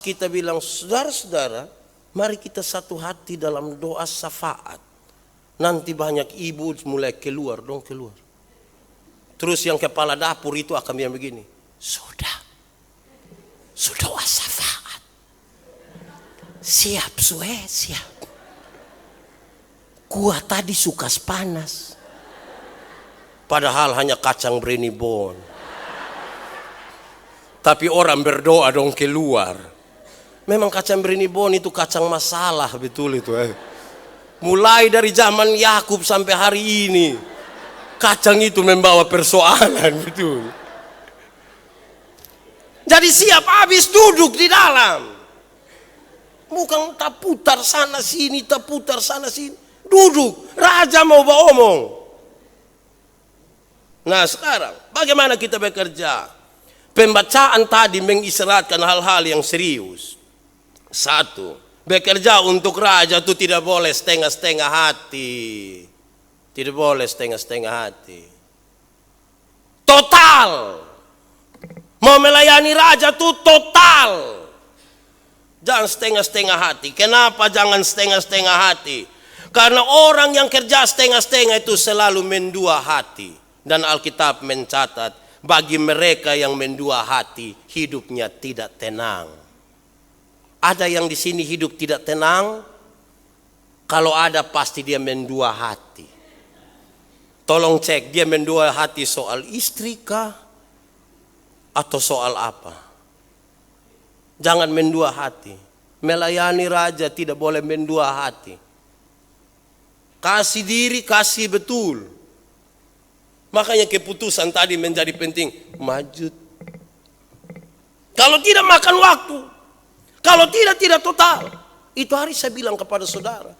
Kita bilang, saudara-saudara, mari kita satu hati dalam doa syafaat. Nanti banyak ibu mulai keluar. Terus yang kepala dapur itu akan bilang begini, sudah doa syafaat. Siap. Kuah tadi suka panas. Padahal hanya kacang brenibon. Tapi orang berdoa dong keluar. Memang kacang brenibon itu kacang masalah, betul itu. Mulai dari zaman Yakub sampai hari ini, kacang itu membawa persoalan, betul. Jadi siap habis duduk di dalam. Bukan tak putar sana sini, duduk. Raja mau omong. Nah sekarang, bagaimana kita bekerja? Pembacaan tadi mengisyaratkan hal-hal yang serius. Satu, bekerja untuk raja itu tidak boleh setengah-setengah hati. Tidak boleh setengah-setengah hati. Total. Mau melayani raja itu total. Jangan setengah-setengah hati. Kenapa jangan setengah-setengah hati? Karena orang yang kerja setengah-setengah itu selalu mendua hati. Dan Alkitab mencatat, bagi mereka yang mendua hati, hidupnya tidak tenang. Ada yang di sini hidup tidak tenang? Kalau ada pasti dia mendua hati. Tolong cek, dia mendua hati soal istri kah? Atau soal apa? Jangan mendua hati. Melayani raja tidak boleh mendua hati. Kasih diri, kasih betul. Makanya keputusan tadi menjadi penting. Maju. Kalau tidak makan waktu. Kalau tidak total. Itu hari saya bilang kepada saudara.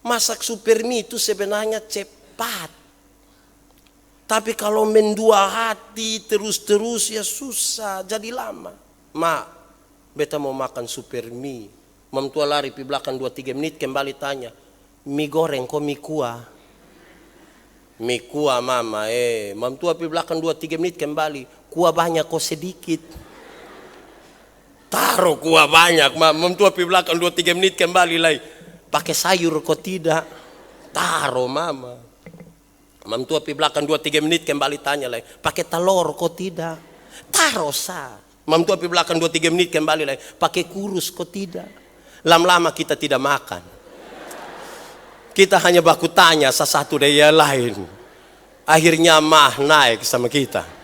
Masak super mie itu sebenarnya cepat. Tapi kalau mendua hati terus ya susah. Jadi lama. Beta mau makan super mie. Mam tua lari di belakang 2-3 menit kembali tanya. Mie goreng kok mie kuah? Mie kuah mama. Mam tua di belakang 2-3 menit kembali. Kuah banyak kok sedikit. Taruh kuah banyak, mam tua di belakang 2-3 menit kembali lagi. Pakai sayur kok tidak? Taruh mama. Mam tua di belakang 2-3 menit kembali tanya lagi. Pakai telur kok tidak? Taruh sah. Mam tua di belakang 2-3 menit kembali lagi. Pakai kurus kok tidak? Lama-lama kita tidak makan. Kita hanya baku tanya satu dari yang lain. Akhirnya naik sama kita.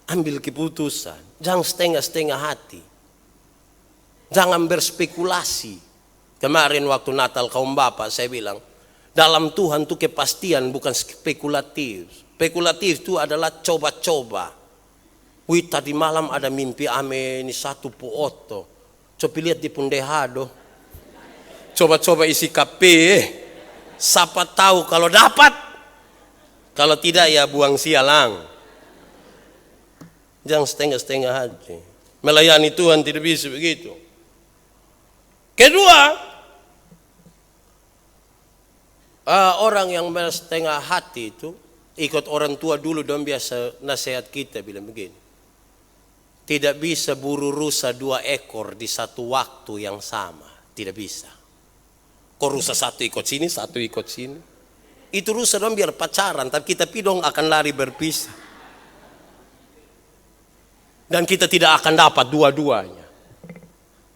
Ambil keputusan. Jangan setengah-setengah hati. Jangan berspekulasi. Kemarin waktu Natal kaum bapak saya bilang. Dalam Tuhan itu kepastian bukan spekulatif. Spekulatif itu adalah coba-coba. Wih tadi malam ada mimpi ini satu puoto. Coba lihat di Pundehado. Coba-coba isi KP. Siapa tahu kalau dapat. Kalau tidak ya buang sialang. Jangan setengah-setengah hati. Melayani Tuhan tidak bisa begitu. Kedua, orang yang setengah hati itu ikut orang tua dulu dong biasa nasihat kita bilang begini. Tidak bisa buru rusa 2 ekor di satu waktu yang sama. Tidak bisa. Kok rusa satu ikut sini, satu ikut sini. Itu rusa dong biar pacaran, tapi kita pidong akan lari berpisah. Dan kita tidak akan dapat dua-duanya.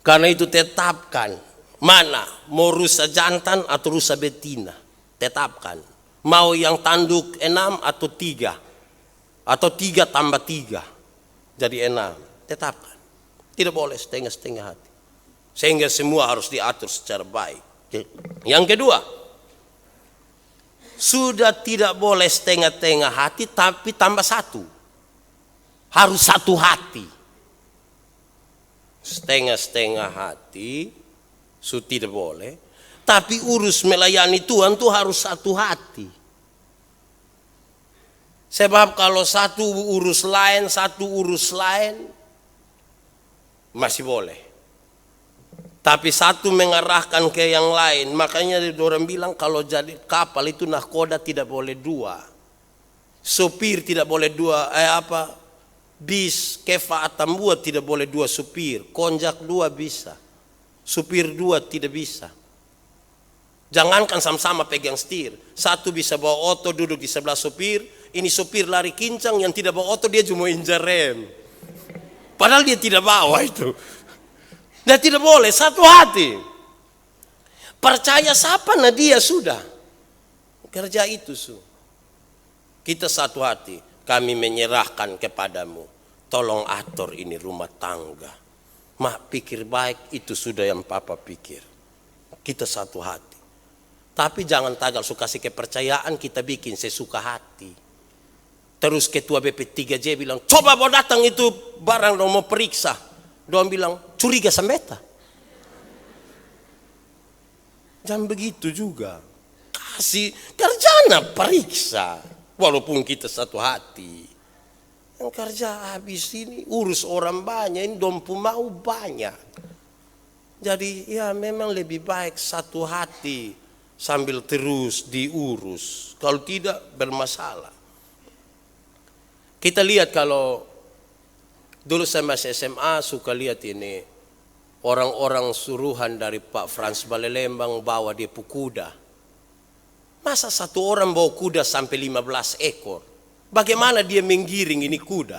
Karena itu tetapkan. Mana? Mau rusa jantan atau rusa betina? Tetapkan. Mau yang tanduk 6 atau 3? Atau 3 tambah 3. Jadi 6. Tetapkan. Tidak boleh setengah-setengah hati. Sehingga semua harus diatur secara baik. Yang kedua. Sudah tidak boleh setengah-setengah hati tapi tambah 1. Harus satu hati. Setengah-setengah hati tidak boleh. Tapi urus melayani Tuhan itu harus satu hati. Sebab kalau satu urus lain masih boleh. Tapi satu mengarahkan ke yang lain. Makanya orang bilang kalau jadi kapal itu nahkoda tidak boleh 2. Sopir tidak boleh 2. Bis Kefa Atambua tidak boleh 2 supir, konjak 2 bisa, supir 2 tidak bisa. Jangankan sama-sama pegang setir, satu bisa bawa oto duduk di sebelah supir, ini supir lari kincang, yang tidak bawa oto dia cuma injak rem. Padahal dia tidak bawa itu. Dan tidak boleh, satu hati. Percaya siapa nah dia sudah. Kerja itu kita satu hati. Kami menyerahkan kepadamu. Tolong atur ini rumah tangga. Mak pikir baik itu sudah yang papa pikir. Kita satu hati. Tapi jangan tagal suka kasih kepercayaan kita bikin sesuka hati. Terus ketua BP3J bilang, coba mau datang itu barang dong mau periksa. Doang bilang, curiga sambeta. Jangan begitu juga. Kasih kerjana periksa. Walaupun kita satu hati. Yang kerja habis ini urus orang banyak, ini dompu mau banyak. Jadi ya memang lebih baik satu hati sambil terus diurus. Kalau tidak bermasalah. Kita lihat kalau dulu saya masih SMA suka lihat ini orang-orang suruhan dari Pak Frans Balelembang bawa dia kuda. Masa satu orang bawa kuda sampai 15 ekor? Bagaimana dia menggiring ini kuda?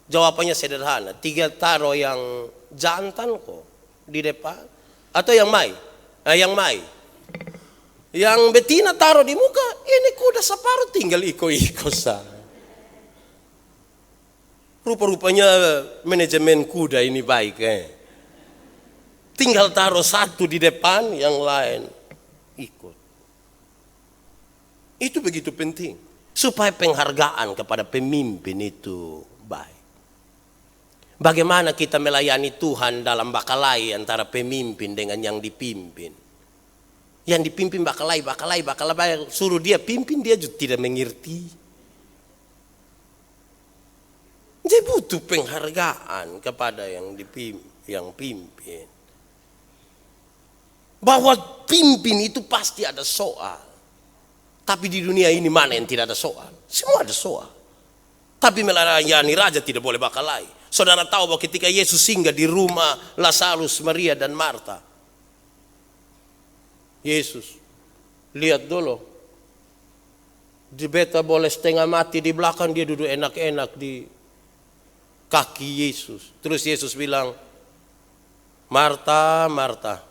Jawabannya sederhana. 3 taruh yang jantan kok di depan. Atau yang mai? Yang mai. Yang betina taruh di muka. Ini kuda separuh tinggal iko-iko saja. Rupa-rupanya manajemen kuda ini baik. Tinggal taruh satu di depan, yang lain ikut. Itu begitu penting. Supaya penghargaan kepada pemimpin itu baik. Bagaimana kita melayani Tuhan dalam bakalai antara pemimpin dengan yang dipimpin. Yang dipimpin bakalai. Suruh dia pimpin, dia juga tidak mengerti. Dia butuh penghargaan kepada yang pimpin. Bahwa pimpin itu pasti ada soal. Tapi di dunia ini mana yang tidak ada soal? Semua ada soal. Tapi melayani raja tidak boleh bakalai. Saudara tahu bahwa ketika Yesus singgah di rumah Lazarus, Maria dan Marta. Yesus, lihat dulu. Di beta boleh setengah mati, di belakang dia duduk enak-enak di kaki Yesus. Terus Yesus bilang, Marta, Marta.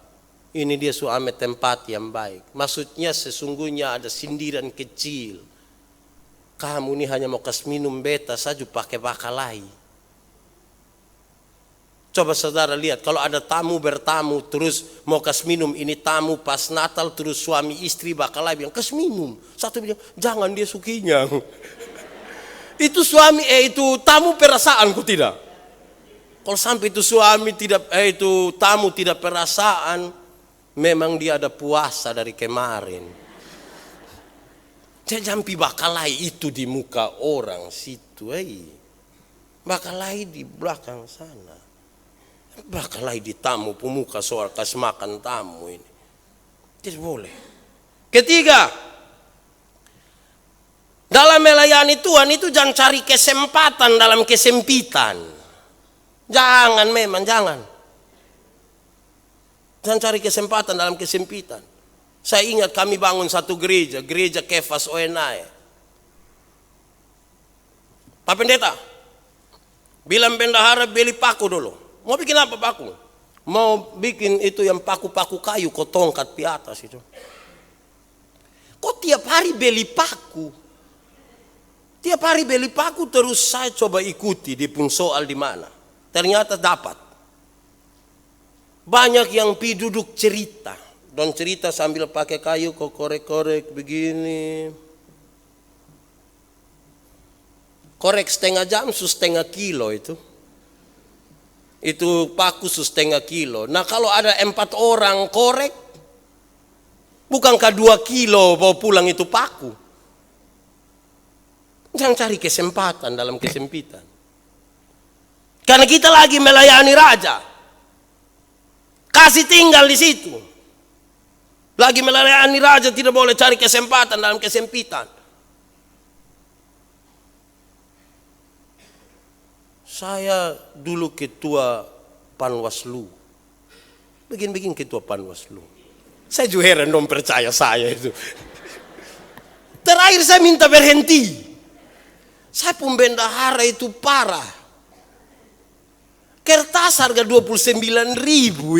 Ini dia suami tempat yang baik. Maksudnya sesungguhnya ada sindiran kecil. Kamu ini hanya mau kas minum beta saja pakai bakalai. Coba saudara lihat, kalau ada tamu bertamu terus mau kas minum, ini tamu pas Natal terus suami istri bakalai bilang kas minum. Satu bilang jangan, dia sukinya. Itu suami itu tamu perasaanku tidak. Kalau sampai itu suami tidak itu tamu tidak perasaan, memang dia ada puasa dari kemarin. Jampi bakalai itu di muka orang situ. Bakalai di belakang sana. Bakalai di tamu pemuka soal kas makan tamu ini. Tidak boleh. Ketiga, dalam melayani Tuhan itu jangan cari kesempatan dalam kesempitan. Jangan, memang jangan. Jangan cari kesempatan dalam kesempitan. Saya ingat kami bangun satu gereja, gereja Kefas Oenai. Pak Pendeta, bilang bendahara beli paku dulu. Mau bikin apa paku? Mau bikin itu yang paku-paku kayu, kok tongkat di atas itu. Kok tiap hari beli paku? Tiap hari beli paku terus saya coba ikuti di pun soal di mana. Ternyata dapat. Banyak yang pi duduk cerita. Don cerita sambil pakai kayu kok korek-korek begini. Korek setengah jam setengah kilo itu. Itu paku setengah kilo. Nah kalau ada 4 orang korek, bukankah 2 kilo bawa pulang itu paku? Jangan cari kesempatan dalam kesempitan. Karena kita lagi melayani raja. Kasih tinggal di situ. Lagi melayani raja tidak boleh cari kesempatan dalam kesempitan. Saya dulu ketua Panwaslu. Begin-begin ketua Panwaslu. Saya juga heran dong percaya saya itu. Terakhir saya minta berhenti. Saya pembendahara itu parah. Kertas harga 29.000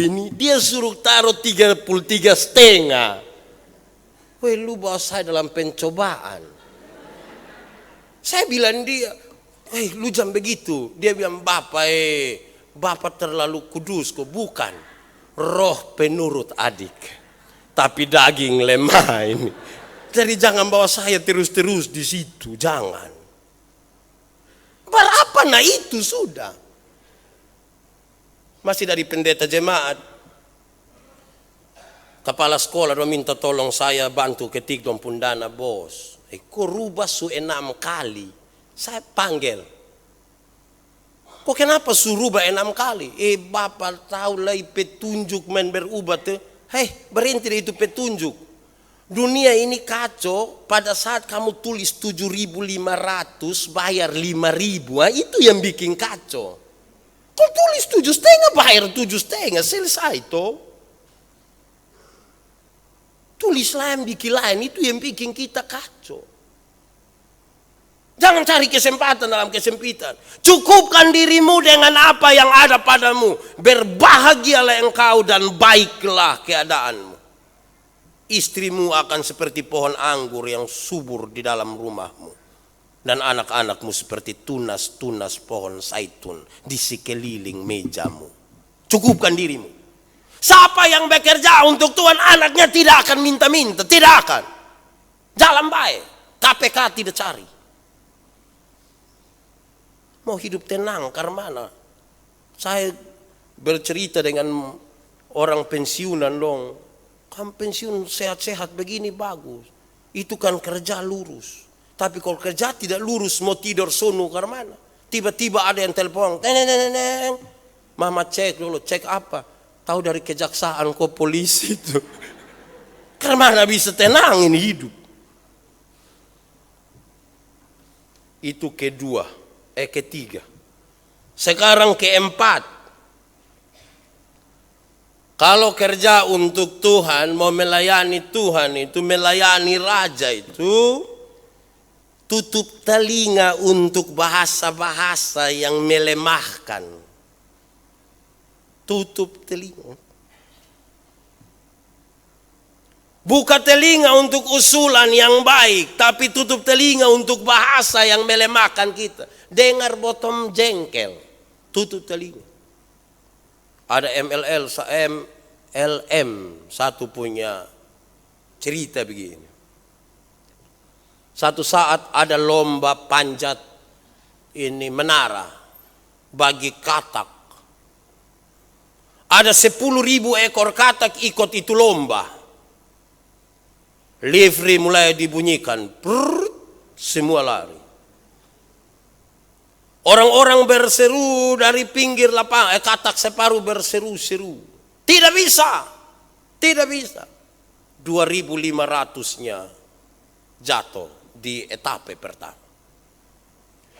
ini. Dia suruh taruh 33,5. Woi, lu bawa saya dalam pencobaan. Saya bilang dia, lu jangan begitu. Dia bilang, Bapak terlalu kudus kok. Bukan. Roh penurut adik. Tapi daging lemah ini. Jadi jangan bawa saya terus-terus di situ. Jangan. Berapa nah itu sudah. Masih dari pendeta jemaat. Kepala sekolah minta tolong saya bantu ketik dong pundana bos. Kok rubah 6 kali. Saya panggil. Kok kenapa suruh rubah 6 kali? Bapak tahu lah petunjuk main berubah tuh. Berhenti itu petunjuk. Dunia ini kacau. Pada saat kamu tulis 7.500 bayar 5.000, itu yang bikin kacau. Kau tulis 7,5 bayar 7,5 selesai toh. Tulis lain bikin lain, itu yang bikin kita kacau. Jangan cari kesempatan dalam kesempitan. Cukupkan dirimu dengan apa yang ada padamu. Berbahagialah engkau dan baiklah keadaanmu. Istrimu akan seperti pohon anggur yang subur di dalam rumahmu. Dan anak-anakmu seperti tunas-tunas pohon zaitun di sekeliling mejamu. Cukupkan dirimu. Siapa yang bekerja untuk Tuhan, anaknya tidak akan minta-minta. Tidak akan. Jalan baik. KPK tidak cari. Mau hidup tenang karena mana? Saya bercerita dengan orang pensiunan dong. Kan pensiun sehat-sehat begini bagus. Itu kan kerja lurus. Tapi kalau kerja tidak lurus mau tidur sono karena mana? Tiba-tiba ada yang telepon. Mama cek dulu, cek apa? Tahu dari kejaksaan kok polisi itu. Karena mana bisa tenang ini hidup? Itu kedua. Ketiga. Sekarang keempat. Kalau kerja untuk Tuhan, mau melayani Tuhan itu, melayani Raja itu, tutup telinga untuk bahasa-bahasa yang melemahkan. Tutup telinga. Buka telinga untuk usulan yang baik, tapi tutup telinga untuk bahasa yang melemahkan kita. Dengar botol jengkel, tutup telinga. Ada MLM satu punya cerita begini. Satu saat ada lomba panjat ini menara bagi katak. Ada 10.000 ekor katak ikut itu lomba. Livery mulai dibunyikan, semua lari. Orang-orang berseru dari pinggir lapangan, katak separuh berseru-seru. Tidak bisa, tidak bisa. 2.500-nya jatuh di etape pertama.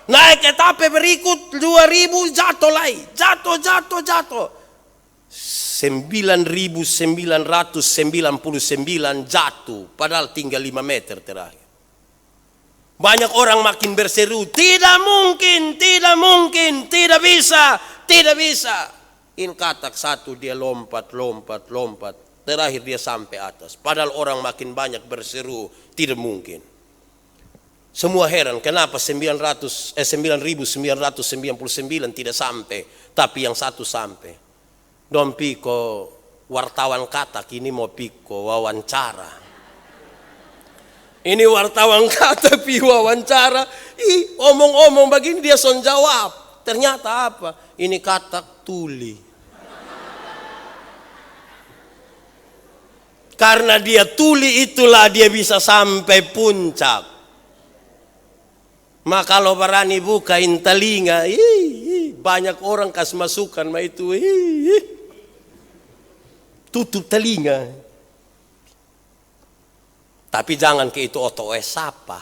Naik etape berikut 2.000 jatuh lagi, jatuh. 9.999 jatuh, padahal tinggal 5 meter terakhir. Banyak orang makin berseru, tidak mungkin, tidak bisa. In katak satu dia lompat. Terakhir dia sampai atas. Padahal orang makin banyak berseru, tidak mungkin. Semua heran, kenapa 9.999 tidak sampai, tapi yang satu sampai. Don piko wartawan katak ini mau piko wawancara. Ini wartawan kata pi wawancara, omong-omong begini dia son jawab. Ternyata apa? Ini katak tuli. Karena dia tuli itulah dia bisa sampai puncak. Maka kalau berani bukain telinga, banyak orang kasih masukan mah itu. Tutup telinga. Tapi jangan ke itu oto sapa.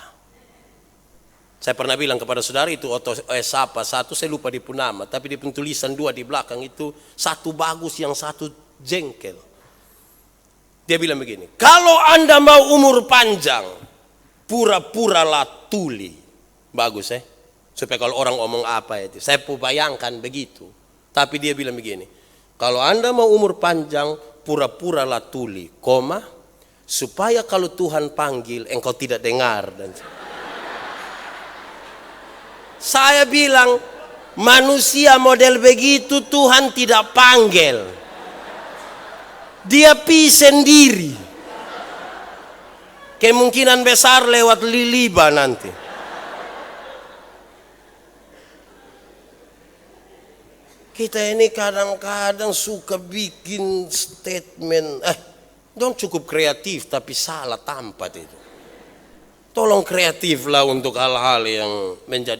Saya pernah bilang kepada saudara itu Otto Sapa, satu saya lupa di nama, tapi di tulisan dua di belakang itu, satu bagus yang satu jengkel. Dia bilang begini, kalau Anda mau umur panjang, pura-puralah tuli. Bagus supaya kalau orang ngomong apa itu, saya bayangkan begitu. Tapi dia bilang begini, kalau Anda mau umur panjang, pura-puralah tuli, koma, supaya kalau Tuhan panggil, engkau tidak dengar. Dan saya bilang, manusia model begitu Tuhan tidak panggil. Dia pi sendiri. Kemungkinan besar lewat Liliba nanti. Kita ini kadang-kadang suka bikin statement, dong cukup kreatif tapi salah tempat itu. Tolong kreatiflah untuk hal-hal yang menjadi